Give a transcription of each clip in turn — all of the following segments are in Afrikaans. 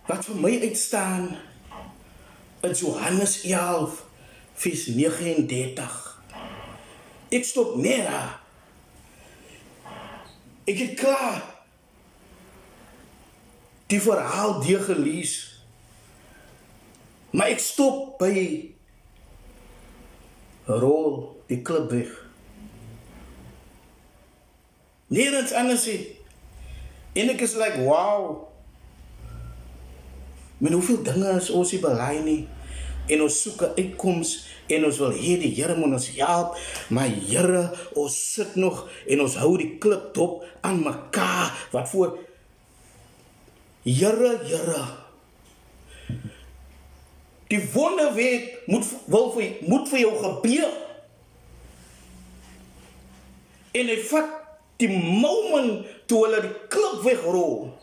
wat vir my uitstaan in Johannes 11, vers 39. Ek stop net daar. Ek het klaar die verhaal deurgelees, maar ek stop by rol die klip weg. Nergens anders nie. En ek is like, wow. Men hoeveel dinge is ons nie belaai nie, en ons soek 'n uitkoms, en ons wil hê die Here moet ons help, maar Here, ons sit nog, en ons hou die klip dop aan mekaar, wat voor, Here, die wonderwerk moet vir jou gebeur, en hy vat die moment toe hulle die klip wegrol,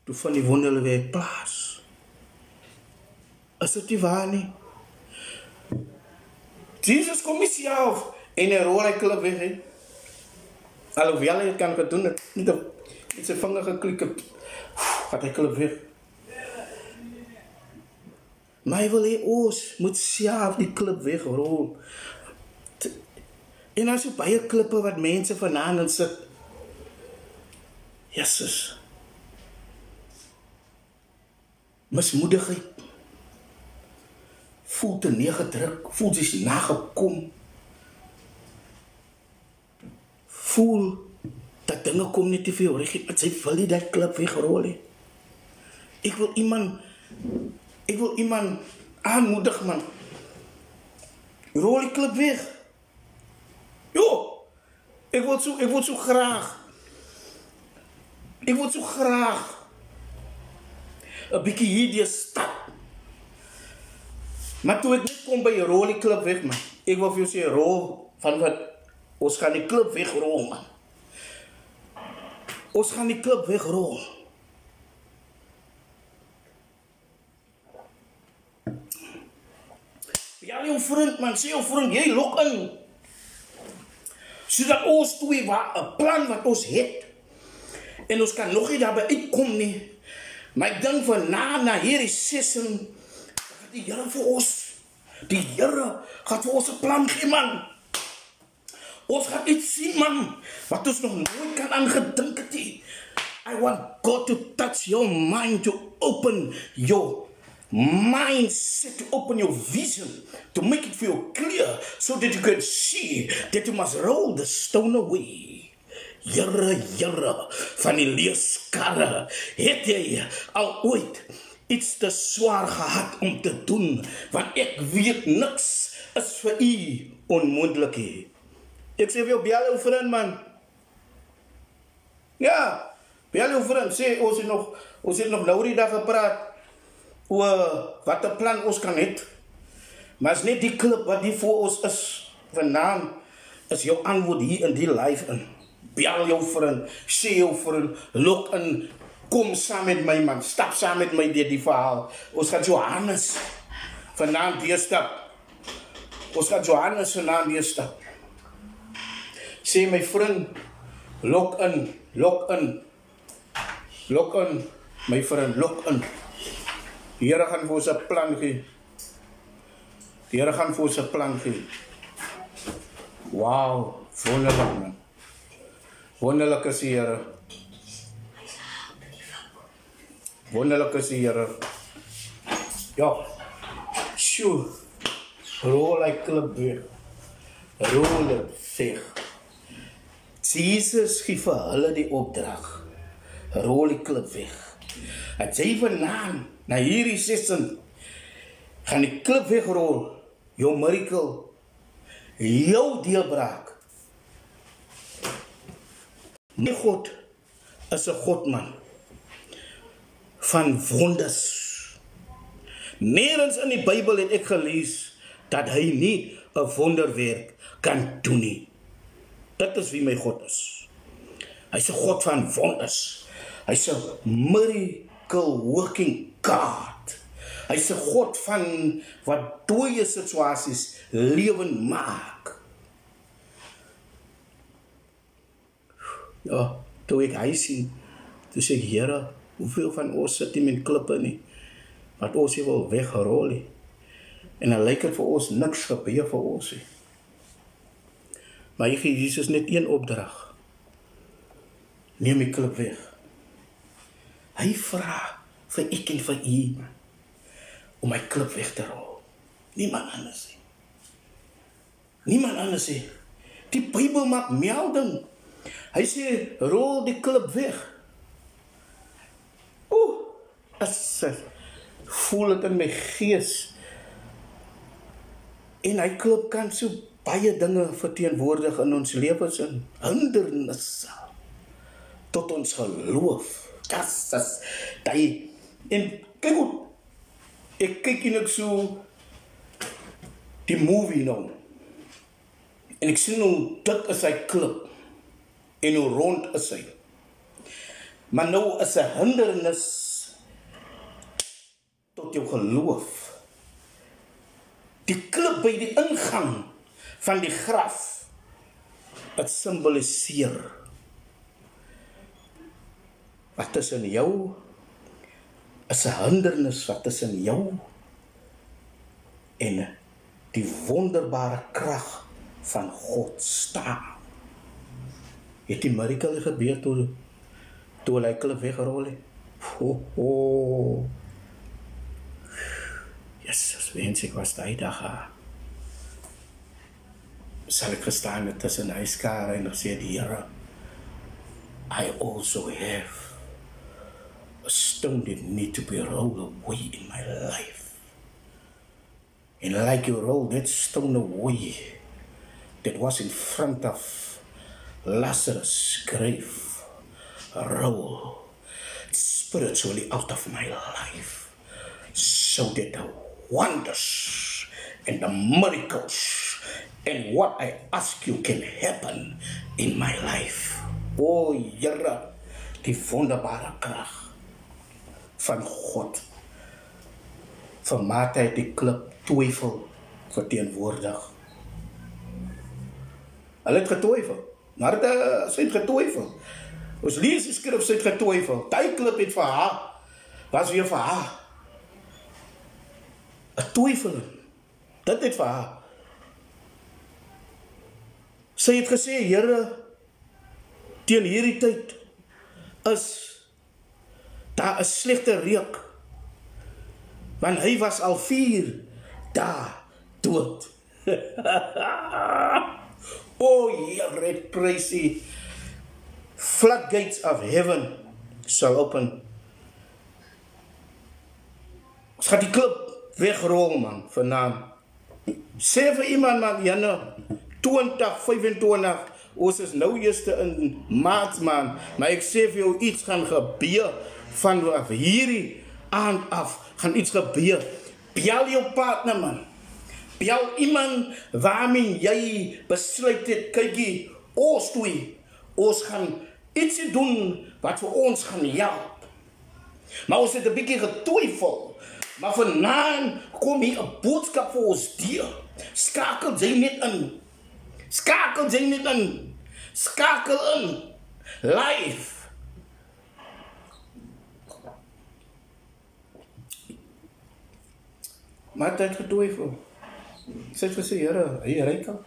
toe van die wonderwerk plaas. Is dit nie waar nie? Jesus kom nie self en hy rol hy klip weg, he. Alhoewel hy het kan gedoen het, met sy vinger geklik het, gaat hy klip weg. Maar hy wil hê ons moet self die klip wegrol. En daar is so baie klippe wat mense vanaand sit. Jesus. Mismoedigheid. Voel te neergedruk, voel jy's nagekom. Voel dat dinge kom net te veel reg, maar sy wil nie dat klip wegrol nie. Ek wil iemand aanmoedig, man. Rol die klip weg. Jo, ek wil so graag 'n bietjie hierdie stap. Maar toe ek net kom by rol die klip weg, man. Ek wil vir jou sê, rol van wat, ons gaan die klip wegrol, man. Ons gaan die klip wegrol. Ja, jou vriend, man, sê jou vriend, jy lok in. Sodat ons twee 'n plan wat ons het. En ons kan nog nie daarby uitkom nie. Maar ek dink vanavond na hierdie sessie, gaat die Here vir ons, die Here gaat vir ons 'n plan gee, man. Ons gaan iets sien, man, wat ons nog nooit kan aangedink het nie. I want God to touch your mind, to open your mindset, to open your vision, to make it feel clear, so that you can see that you must roll the stone away. Here, van die leeskarre, het jy al ooit iets te swaar gehad om te doen, want ek weet niks is vir u onmoontlik nie. Ek sê vir jou, bel jou vriend, man. Ja, bel jou vriend, sê, ons het nog nou die dag gepraat, oor wat 'n plan ons kan het, maar is net die klip wat die voor ons is, vanavond is jou antwoord hier in die live in. Bel jou vriend, sê jou vriend, lok in, kom saam met my, man, stap saam met my deur die verhaal. Ons gaan Johannes vanavond deurstap. Ons gaan Johannes vanavond deurstap. Sê my vriend, lok in, my vriend, lok in. Die Here gaan vir ons 'n plan gee. Die Here gaan vir ons 'n plan gee. Wow, wonderlik, man. Wonderlik is die Here. Wonderlik is die Here. Ja. Sjoe. Rol like klip weg. Rol het weg. Jesus gee vir hulle die opdrag. Rol die klip weg. En jy vanavond, na hierdie sessie, gaan die klip wegrol. Jou miracle. Jou deurbraak. My God is 'n God, man, van wonders. Nergens in die Bybel het ek gelees dat hy nie 'n wonderwerk kan doen nie. Dit is wie my God is. Hy's 'n God van wonders. Hy's 'n miracle working God. Hy's 'n God van wat dooie situasies lewend maak. Ja, toe ek hy sien, Toe sê ek, Here, hoeveel van ons sit nie met klippe nie, wat ons hier wil weggerol nie. En dan lyk het vir ons niks gebeur vir ons nie. Maar hy gee Jesus net een opdrag. Neem die klip weg. Hy vra vir ek en vir u om my klip weg te rol. Niemand anders nie. Niemand anders nie. Die Bybel maak melding. Hy sê, rol die klip weg. Voel het in my gees. En hy klip kan so baie dinge verteenwoordig in ons lewens, en hindernisse tot ons geloof. En kyk goed, ek kyk en ek so die movie nou, en ek sien hoe dik is hy klip, en hoe rond is hy. Maar nou is 'n hindernis tot jou geloof. Die klip by die ingang van die graf, het symboliseer wat tussen jou is 'n hindernis wat tussen jou en die wonderbare krag van God staan. Het die mirakel gebeur toe hy klip weggerol het? Jesus, wens ek was die dag. Sal ek gestaan met tussen hy skare en sê die Here, I also have a stone that need to be rolled away in my life. And like you roll that stone away that was in front of Lazarus' grave, roll spiritually out of my life, so that the wonders and the miracles and what I ask you can happen in my life. O Here, die wonderbare krag van God. Vermaak hy die klip twyfel verteenwoordig. Hulle het getwyfel, maar sy het getwyfel. Ons lees die skrif, sy het getwyfel. Die klip het vir haar, was weer vir haar 'n twyfel. Dit het vir haar. Sy het gesê, Here, teen hierdie tyd is daar 'n slegte reuk, want hy was al 4 dae dood. O Here, ek prys U. Floodgates of heaven sal open. Ons gaan die klip wegrol, man, vanaand. Sê vir iemand, man, Janne, 2025, ons is nou eerste in Maart, man, maar ek sê vir jou, iets gaan gebeur, vanaf hierdie aand af, gaan iets gebeur. Bel jou partner, man. Bel iemand waarmee jy besluit het, kykie, ons twee, ons gaan iets doen wat vir ons gaan help. Maar ons het 'n bietjie getwyfel. Maar vanaand kom hier 'n boodskap vir ons deur. Skakel jy net in. Skakel jy net in. Skakel in. Live. Maar het getwyfel. Sê vir sy Here, hy ryk al.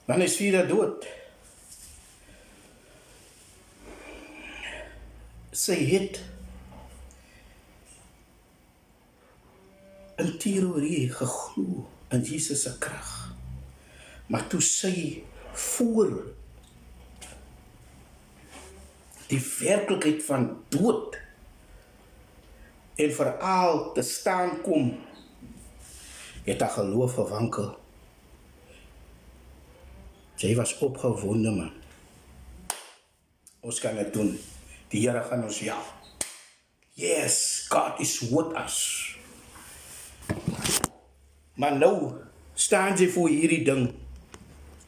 Dan is 4 dood. Sy het in teorie geglo in Jesus se krag. Maar toe sy voor die werklikheid van dood en veral te staan kom, het haar geloof verwankel. Sy was opgewonde, man. Ons kan dit doen. Die Here gaan ons help. Yes, God is with us. Maar nou staan jy voor hierdie ding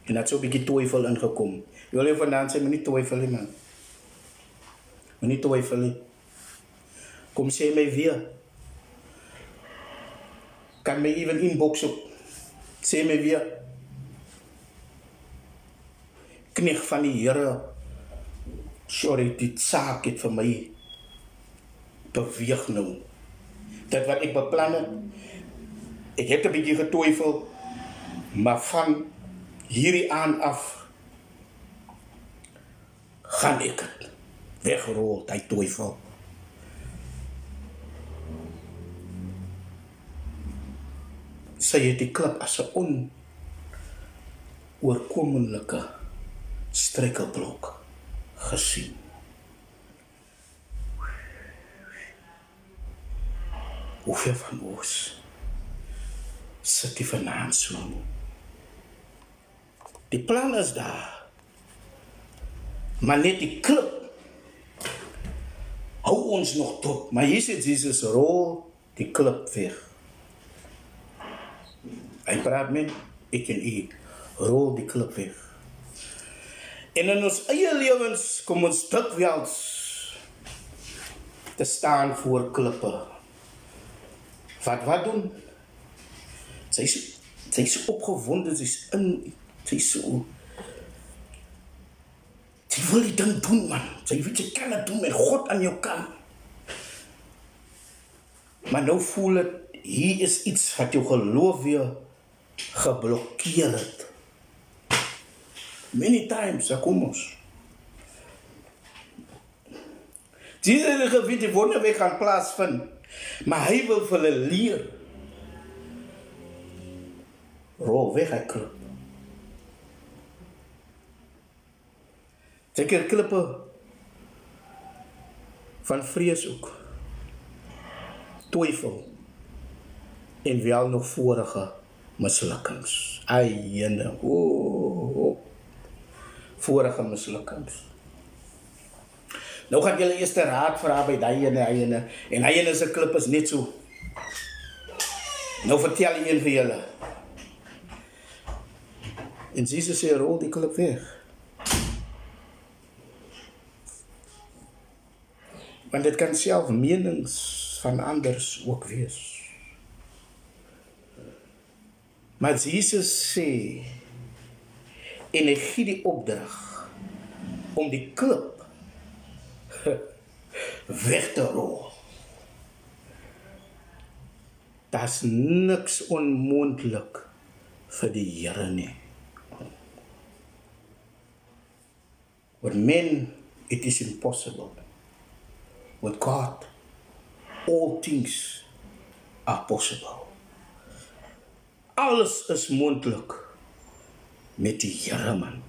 en dat so 'n bietjie twyfel ingekom. Jy wil vanaand sê, moenie twyfel nie, man. Moenie twyfel nie. Kom sê my weer. Kan my even inbox op. Sê my weer. Knegt van die Here. sorry, die saak het vir my beweeg nou. Dit wat ek beplan het, ek het 'n bietjie getwyfel, maar van hierdie aan af gaan ek het wegrol, die twyfel. Sy het die klip as 'n onoorkomelike struikelblok gesien. Hoeveel van ons sit die vanaand so? Die plan is daar, maar net die klip hou ons nog tot. Maar hier sê Jesus, rol die klip weg. Hy praat met ek en u, rol die klip weg. En in ons eie lewens kom ons dikwels te staan voor klippe. Wat doen? Sy is so opgewonde, sy is so, sy wil die ding doen, man. Sy weet, jy kan het doen met God aan jou kant. Maar nou voel het, hier is iets wat jou geloof weer geblokkeer het. Many times, daar kom ons. Jesus het geweet, die wonderwerk gaan plaasvind, maar hy wil vir hulle leer. Rol weg, hy klip. Seker klippe van vrees ook, twyfel, en wel nog vorige mislukkings. Jene, vorige mislukkings. Nou gaan julle eers raad vra by die ene, en die ene se klip is net so. Nou vertel die een vir julle. En Jesus sê, rol die klip weg. Want dit kan self menings van anders ook wees. Maar Jesus sê, en hy gee die opdrag om die klip weg te rol. Daar's niks onmoontlik vir die Here nie. With men, it is impossible. With God, all things are possible. Alles is moontlik met die Here, man.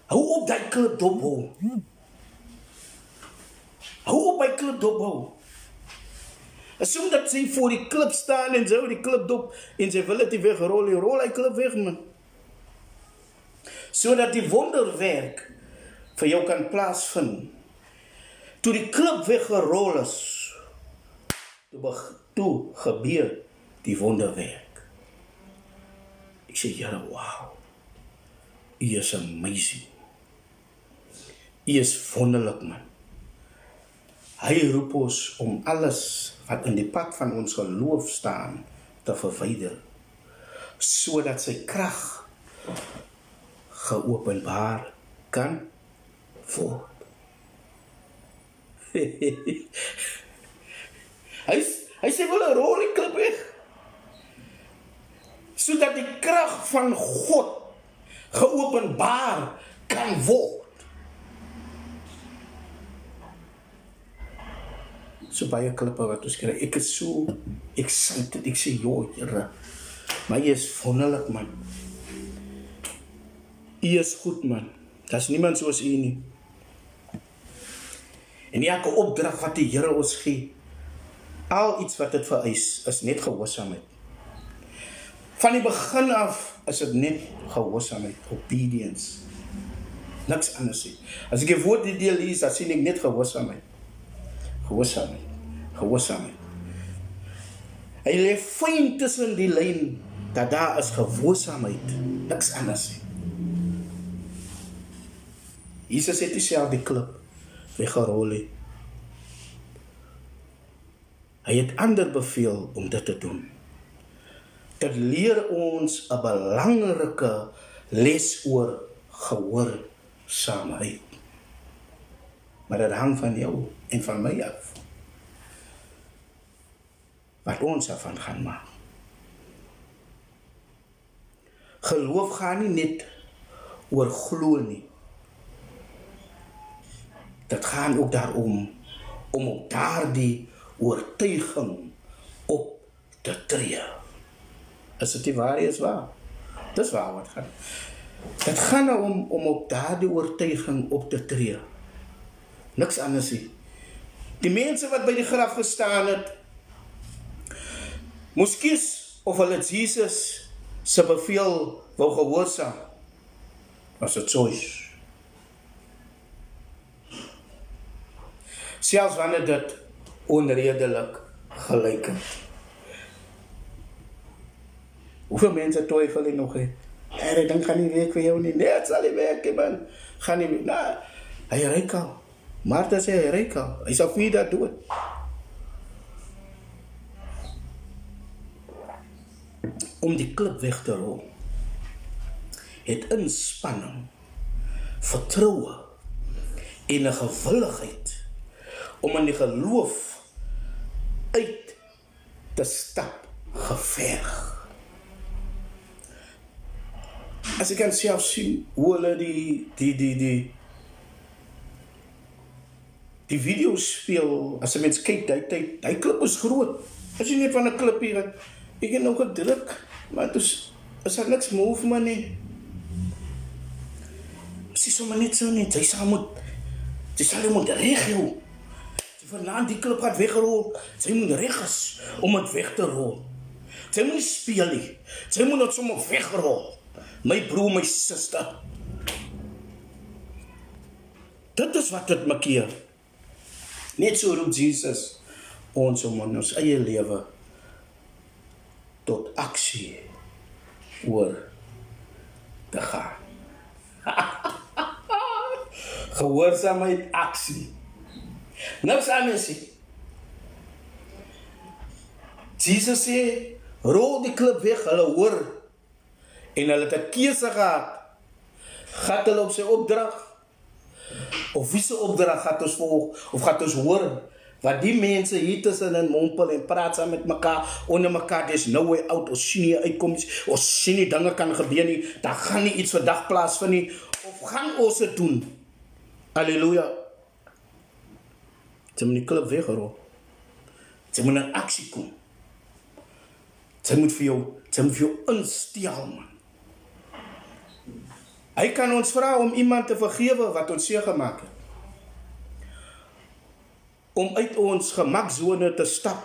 Hou op die klip dophou. Hou op die klip dophou. Assume dat sy voor die klip staan en sy die klip dop en sy wil dit wegrol, rol die klip weg, man. Sodat die wonderwerk vir jou kan plaasvind. Toe die klip weggerol is, toe gebeur die wonderwerk. Ek sê, Here, wow, U is amazing. U is wonderlik, man. Hy roep ons om alles wat in die pad van ons geloof staan te verwyder, sodat sy krag geopenbaar kan word. Hy sê, wil 'n rol die klip weg, sodat die krag van God geopenbaar kan word. So baie klippe wat ons kry, ek is so excited, ek sê, joh, Here, maar U is wonderlik, man. U is goed, man. Daar's niemand soos U nie. En elke opdrag wat die Here ons gee, al iets wat dit vereis, is net gehoorsaamheid. Van die begin af is dit net gehoorsaamheid, obedience. Niks anders nie. As ek die woord die deel lees, dan sien ek net gehoorsaamheid. Gehoorsaamheid. Gehoorsaamheid. Hy lê fyn tussen die lyn, dat daar is gehoorsaamheid. Niks anders nie. Jesus het self die klip weggerol het. Hy het ander beveel om dit te doen. Dit leer ons 'n belangrike les oor gehoorsaamheid. Maar dit hang van jou en van my af. Wat ons daarvan gaan maak. Geloof gaan nie net oor glo nie. Dit gaan ook daarom om op daardie oortuiging op te tree. As dit nie waar is, waar? Dis waar wat gaan. Dit gaan om op daardie oortuiging op te tree. Niks anders nie. Die mense wat by die graf gestaan het, moes kies of hulle Jesus se beveel wou gehoorsaam. Was 'n choice. Selfs wanneer dit onredelik gelyk het. Hoeveel mense twyfel en nog hè? Ek dink gaan nie werk vir jou nie. Nee, het sal nie werk, man. Gaan nie. Nou, hy ryk al. Martha sê hy ryk al. Hy sal vir dat doen. Om die klip weg te rol, het inspanning, vertroue en 'n gewilligheid om in die geloof uit te stap geverg. As ek kan self sien hoe hulle die video speel, as 'n mens kyk, die klip is groot. As jy net van 'n klip hier, ek het nog gedruk, maar dus is daar niks movement nie. Sy sommer net so net, sy sal moet reg jou. Sy vanaand die klip gaat wegrol, sy moet reg is om het weg te rol. Sy moet nie speel nie, sy moet het sommer wegrol. My broer, my suster. Dit is wat dit makkeer. Net so roep Jesus ons om in ons eie lewe tot aksie oor te gaan. Gehoorsaamheid, aksie. Niks anders nie. Jesus sê, rol die klip weg, hulle hoor. En hulle het 'n keuse gehad. Gaat hulle op sy opdrag? Of wie se opdrag gaat ons volg? Of gaat ons hoor? Wat die mense hier tussenin mompel en praat saam met mekaar, onder mekaar, there's no way out, ons sien nie uitkoms, ons sien nie dinge kan gebeur nie, daar gaan nie iets vandag plaasvind nie, of gaan ons dit doen? Halleluja. Sy moet die klip wegrol. Sy moet in aksie kom. Sy moet vir jou instel, man. Hy kan ons vra om iemand te vergewe wat ons seer gemaak het. Om uit ons gemaksone te stap,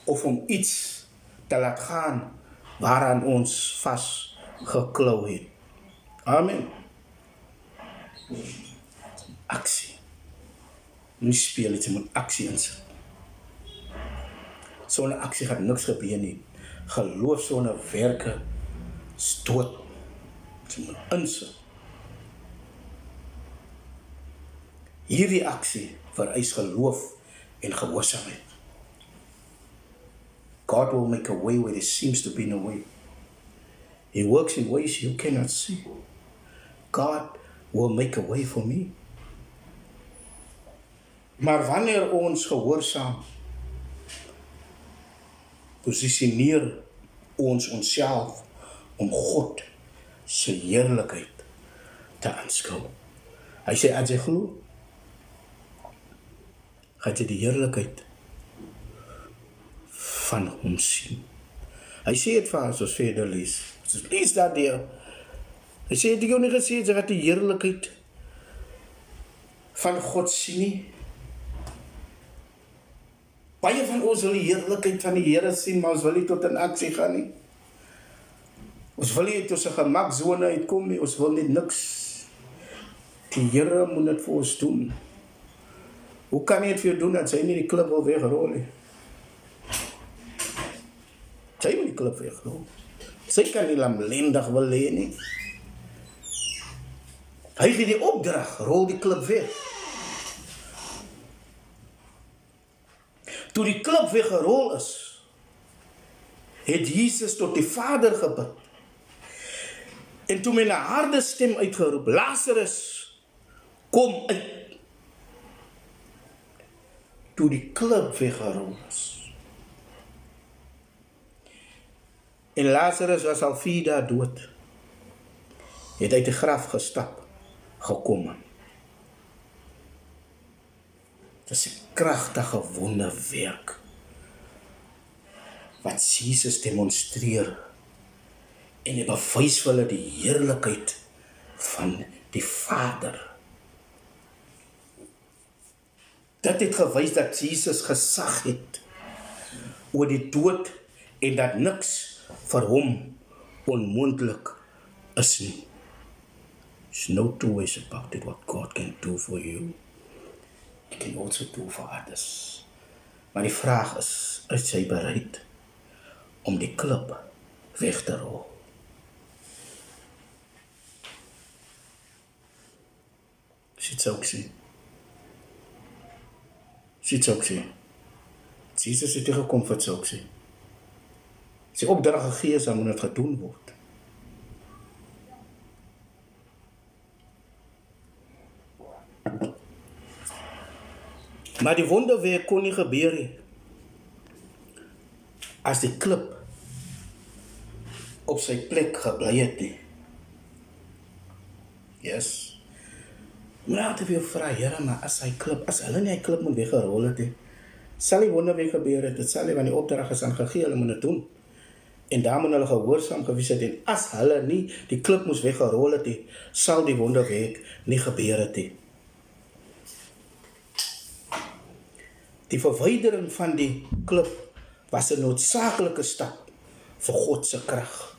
of om iets te laat gaan waaraan ons vastgeklou het. Amen. Aksie. Nie speel het, jy moet aksie insit. Sonder aksie gaat niks gebeur nie. Geloof sonder werke stoot. Jy moet insit. Hierdie aksie vereis geloof en gehoorsaamheid. God will make a way where there seems to be no way. He works in ways you cannot see. God will make a way for me. Maar wanneer ons gehoorsaam, posisioneer ons onsself om God se heerlikheid te aanskou. Hy sê, as jy glo, gaan jy die heerlikheid van hom sien. Hy sê het vir ons verder lees. Lees dat deel. Hy sê het jy nie gesê, jy gaat die heerlikheid van God sien nie. Baie van ons wil die heerlikheid van die Here sien, maar ons wil nie tot in aksie gaan nie. Ons wil nie uit ons gemaksone uitkom nie, ons wil net niks. Die Here moet dit vir ons doen. Hoe kan hy het vir jou doen, dat sy nie die klip wil wegrol nie? Sy moet die klip wegrol. Sy kan nie lamlendig wil hê nie. Hy gee die opdrag, rol die klip weg. Toe die klip weggerol is, het Jesus tot die Vader gebid. En toe met 'n harde stem uitgeroep, Lazarus, kom uit. toe die klip weggerol is. En Lazarus was al 4 dae dood. Het uit die graf gestap, gekom. Dit is 'n kragtige wonderwerk wat Jesus demonstreer en hy bewys vir hulle die heerlikheid van die Vader. Dit het gewys dat Jesus gesag het oor die dood en dat niks vir hom onmoontlik is nie. There's no two ways about it. What God can do for you, He can also do for others. Maar die vraag is jy bereid om die klip weg te rol? Sit ook sien. Sit ook sien. Jesus het gekom vir dit ook sien. Sy opdrag gegee is, dan moet dit gedoen word. Maar die wonderwerk kon nie gebeur nie as die klip op sy plek gebly het nie. Yes. Maar altyd weer vra, Here, maar as hulle nie hy klip moet weggerol het nie, sal die wonderwerk gebeur het, dit sal nie, want die opdrag is aan gegee, hulle moet dit doen. En daar moet hulle gehoorsaam gewees het, en as hulle nie die klip moes weggerol het nie, sal die wonderwerk nie gebeur het nie. Die verwydering van die klip was 'n noodsaaklike stap vir God se krag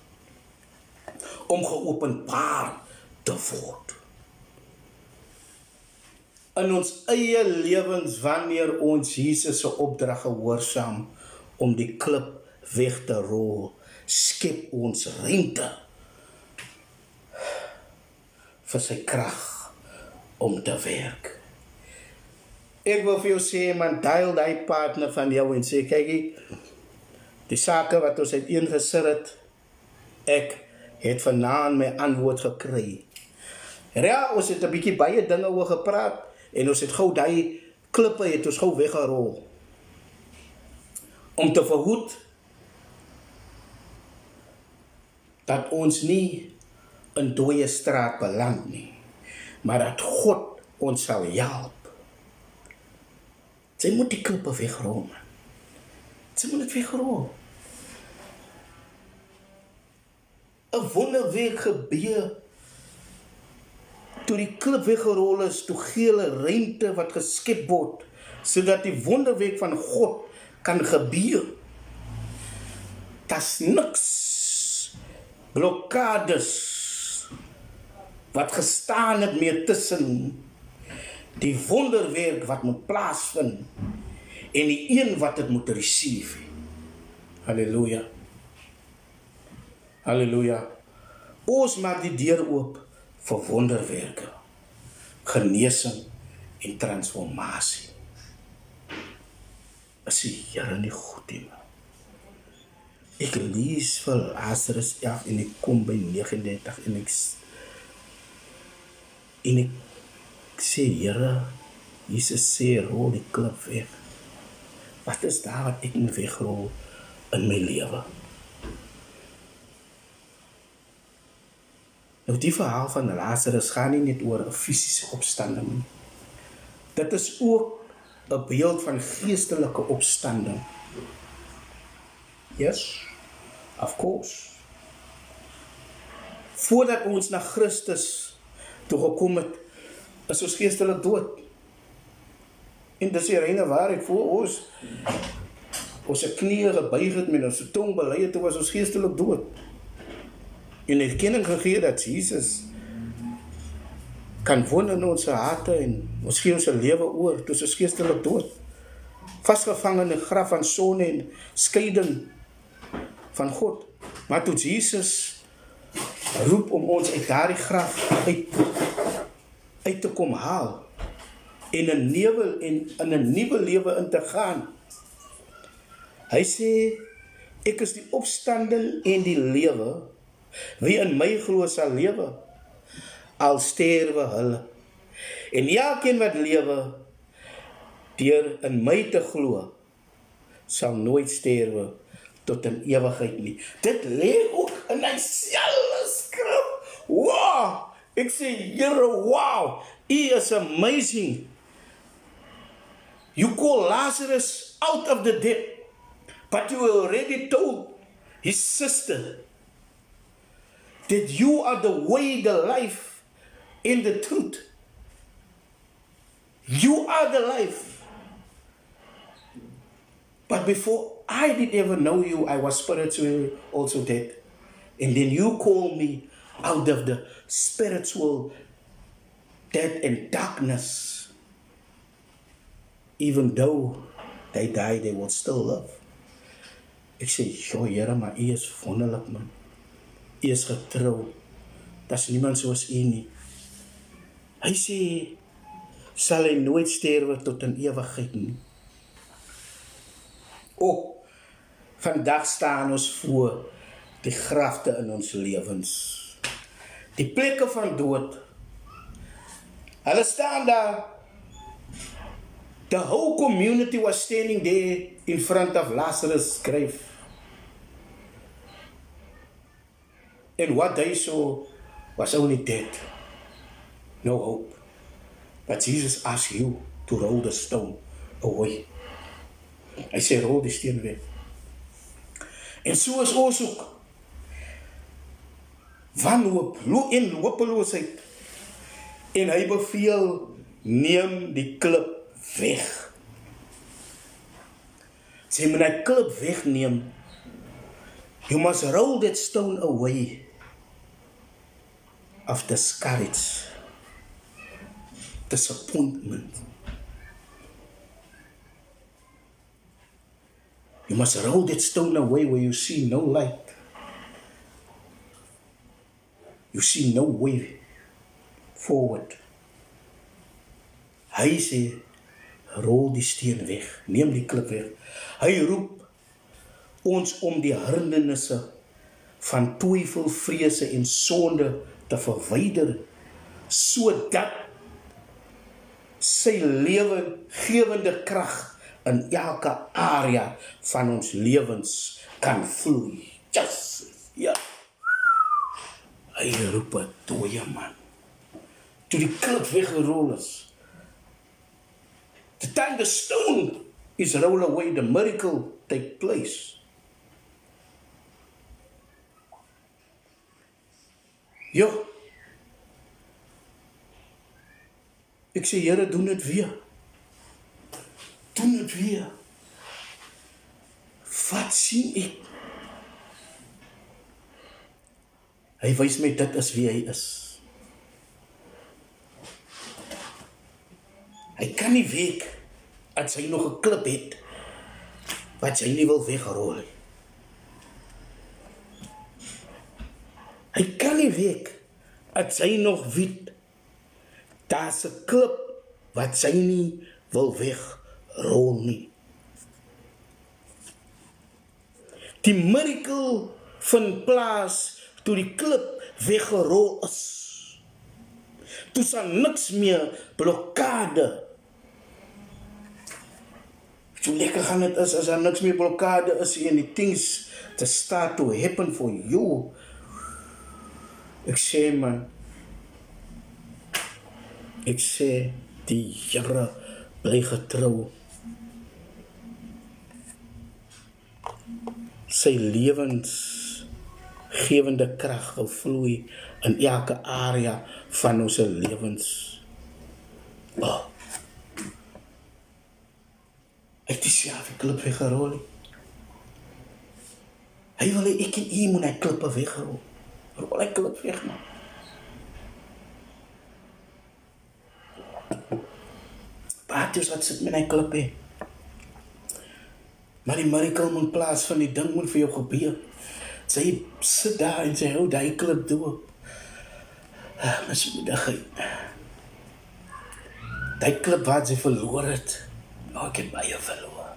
om geopenbaar te word. In ons eie lewens, wanneer ons Jesus se opdrag gehoorsaam om die klip weg te rol, skep ons ruimte vir sy krag om te werk. Ek wil vir jou sê, man, deel die partner van jou en sê, kykie, die sake wat ons uiteengesit het, ek het vanaand my antwoord gekry. Ja, ons het 'n bietjie baie dinge oor gepraat, en ons het gou die klippe het ons gou weggerol, om te verhoed, dat ons nie in dooie straat beland nie, maar dat God ons sal help. Sy moet die klippe wegrol, man. Sy moet dit wegrol. 'n wonderwerk gebeur toe die klip weggerol is, toe gee hulle ruimte wat geskep word, sodat die wonderwerk van God kan gebeur. Daar's niks blokkades wat gestaan het meer tussen die wonderwerk wat moet plaasvind en die een wat het moet receive. Halleluja. Halleluja. Ons maak die deur oop vir wonderwerke, genesing en transformasie. Is die Here nie goed nie, man? Ek lees vir Lazarus 11 en ek kom by 39 en ek sê, Here, Jesus sê, rol die klip weg. Wat is daar wat ek moet wegrol in my lewe? Nou die verhaal van Lazarus gaan nie net oor 'n fisiese opstanding nie. Dit is ook 'n beeld van geestelike opstanding. Yes, of course. Voordat ons na Christus toe gekom het, is ons geestelik dood. En dis die reine waarheid voor ons. Ons knieë gebuig het met ons tong bely het, toe was ons geestelik dood. En erkenning gegee dat Jesus kan woon in ons harte en ons gee ons lewe oor, toe is ons geestelik dood. Vasgevang in 'n graf van sonde en skeiding van God. Maar toe Jesus roep om ons uit daardie graf uit te kom haal en in 'n nuwe lewe in te gaan. Hy sê, ek is die opstanding en die lewe. Wie in my glo sal lewe, al sterwe hulle. En elkeen wat lewe, deur in my te glo, sal nooit sterwe tot in ewigheid nie. Dit lê ook in hy selfe skrif. Wow! Ek sê, Here, wow! He is amazing. You call Lazarus out of the dead, but you already told his sister that you are the way, the life, and the truth. You are the life. But before I did ever know you, I was spiritually also dead. And then you call me out of the spiritual death and darkness. Even though they die, they will still love. Ek sê, "Jo, Here, maar U is wonderlik, man. U is getrou. Daar's niemand soos U nie." Hy sê, sal hy nooit sterwe tot in ewigheid nie. Vandag staan ons voor die grafte in ons lewens. Die plekke van dood. Hulle staan daar. The whole community was standing there in front of Lazarus' grave. And what they saw was only death. No hope. But Jesus asked you to roll the stone away. Hy sê, rol die steen weg. En so is ons ook. Wanhoop en hopeloosheid. En hy beveel, neem die klip weg. Sê, moet hy klip wegneem. You must roll that stone away of discourage, disappointment. You must roll that stone away where you see no light. You see no way forward. Hy sê, rol die steen weg, neem die klip weg. Hy roep ons om die hindernisse van twyfel, vrese en sonde te verwyder, sodat sy lewengewende krag in elke area van ons lewens kan vloei. Ja. Hy roep 'n dooie man. Toe die klip weggerol is, the time the stone is rolled away, the miracle take place. Jo, ek sê, Here, doen dit weer. Doen dit weer. Wat sien ek? Hy wys my dit is wie hy is. Hy kan nie weet as hy nog 'n klip het wat hy nie wil wegrol nie. Hy kan nie weet as hy nog weet daar's 'n klip wat hy nie wil wegrol nie. Die miracle vind plaas toe die klip weggerol is. Toe is niks meer blokkade. So lekker gaan het is, as daar niks meer blokkade is en die things to start to happen for you. Ek sê, man, ek sê, die Here bly getrou. Sy lewensgewende krag vloei in elke area van ons lewens. Hy het dieselfde klip weggerol. Hy wil ek en u moet hy klippe wegrol. Rol hy klip weg, man. Paartjes wat sit met hy klippe. Maar die miracle moet plaas van die ding moet vir jou gebeur. Sy sit daar en sy hou die klip doop. Mismoedigheid. Die klip wat sy verloor het. Ek het baie verloor.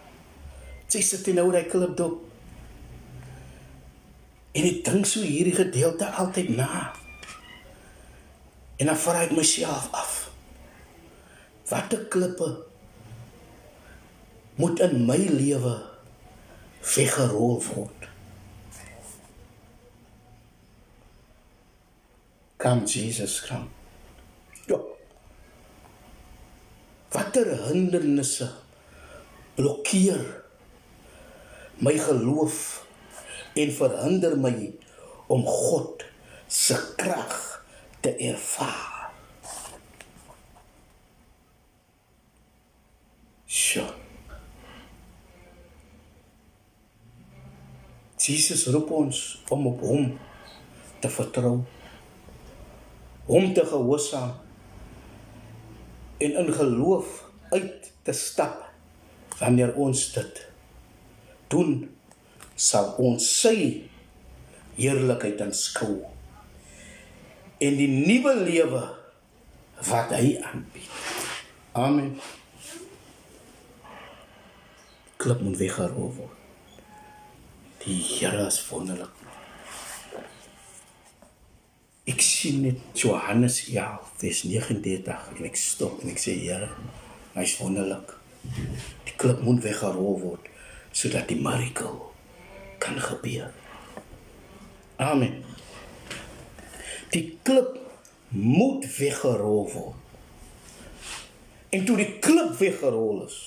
Sy sit en hou die klip doop. En ek dink so hierdie gedeelte altyd na. En dan vraag ek myself af. Wat 'n klippe moet in my lewe weggerol word. Come Jesus, come. Ja. Watter hindernisse blokkeer my geloof en verhinder my om God se krag te ervaar. Sjoe. Jesus roep ons om op hom te vertrou, hom te gehoorsaam en in geloof uit te stap. Wanneer ons dit doen, sal ons sy heerlikheid aanskou en die nuwe lewe wat hy aanbied. Amen. Klip moet weggerol word. Die Here is wonderlik. Ek sien net Johannes 11, vers 39 en ek stop en ek sê, Here, hy is wonderlik. Die klip moet weggerol word, sodat die miracle kan gebeur. Amen. Die klip moet weggerol word. En toe die klip weggerol is,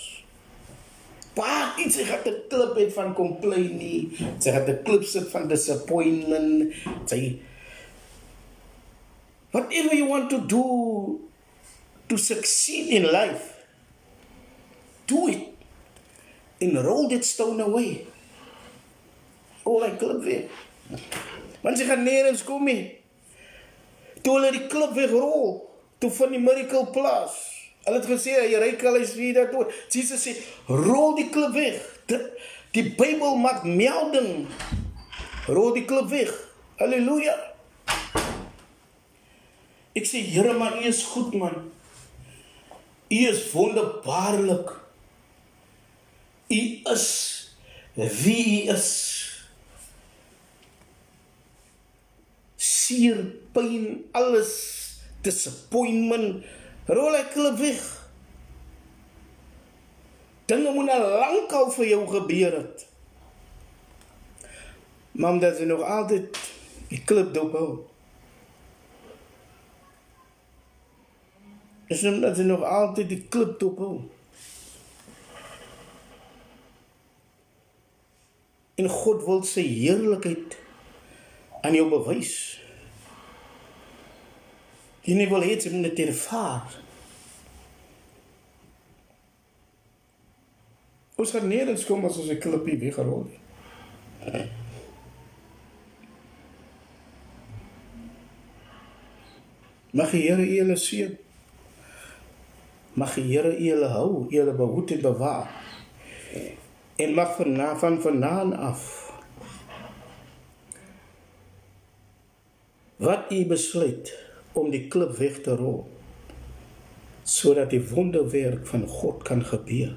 waar iets sy gaat die klip het van complain nie, sy gaat die klip sit van disappointment, sy, whatever you want to do to succeed in life, do it. And roll that stone away. Rol die klip weg. Want sy gaan nergens kom nie. Toe hulle die klip wegrol, toe van die miracle plaas, hulle het gesê, jy ryk al is wie dat dood. Jesus sê, rol die klip weg. Die Bybel maak melding. Rol die klip weg. Halleluja. Ek sê, Here, maar U is goed, man. U is wonderbaarlik. U is wie U is. Seer, pyn, alles, disappointment, rol die klip weg. Dinge moet al lang al vir jou gebeur het. Maar omdat sy nog altyd die klip dop hou. Is omdat sy nog altyd die klip dop hou. En God wil sy heerlikheid aan jou bewys. Jy nie wil hê jy moet dit ervaar. Ons gaan nergens kom as ons 'n klippie weggerol het. Mag die Here u julle seën. Mag die Here u julle hou, u julle behoed en bewaar. En mag van vandaan af, wat u besluit om die klip weg te rol, sodat die wonderwerk van God kan gebeur.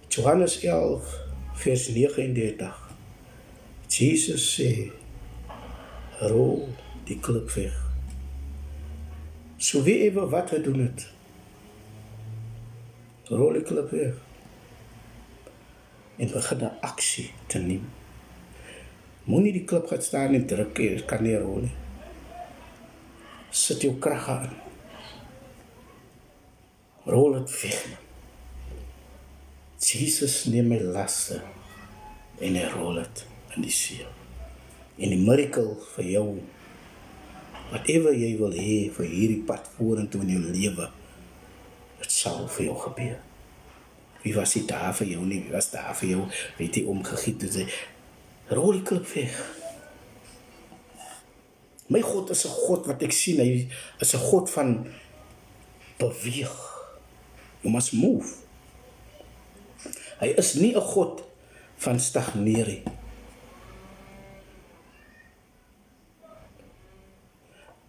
Johannes 11, vers 39. Jesus sê, rol die klip weg. So wie ever wat gedoen het, rol die klip weg. En begin 'n aksie te neem. Moenie die klip gaan staan en druk, kan nie rol nie. Sit jou krag aan. Rol het weg. Jesus neem my laste en hy rol het in die see. En die miracle vir jou, whatever jy wil hê vir hierdie pad vorentoe in jou lewe, dit sal vir jou gebeur. Wie was nie daar vir jou nie, wie was daar vir jou, weet jy, omgegiet, en sê, rol die klip weg. My God is 'n God wat ek sien, hy is 'n God van beweeg. You must move. Hy is nie 'n God van stagneer.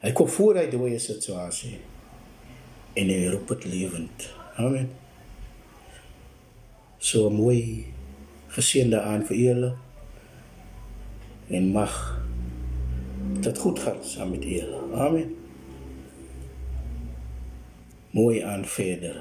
Hy kom voor uit dooie situasie en hy roep het lewend. Amen. So 'n mooi geseënde aand vir julle en mag dit goed gaan saam met julle. Amen. Mooi aan verder.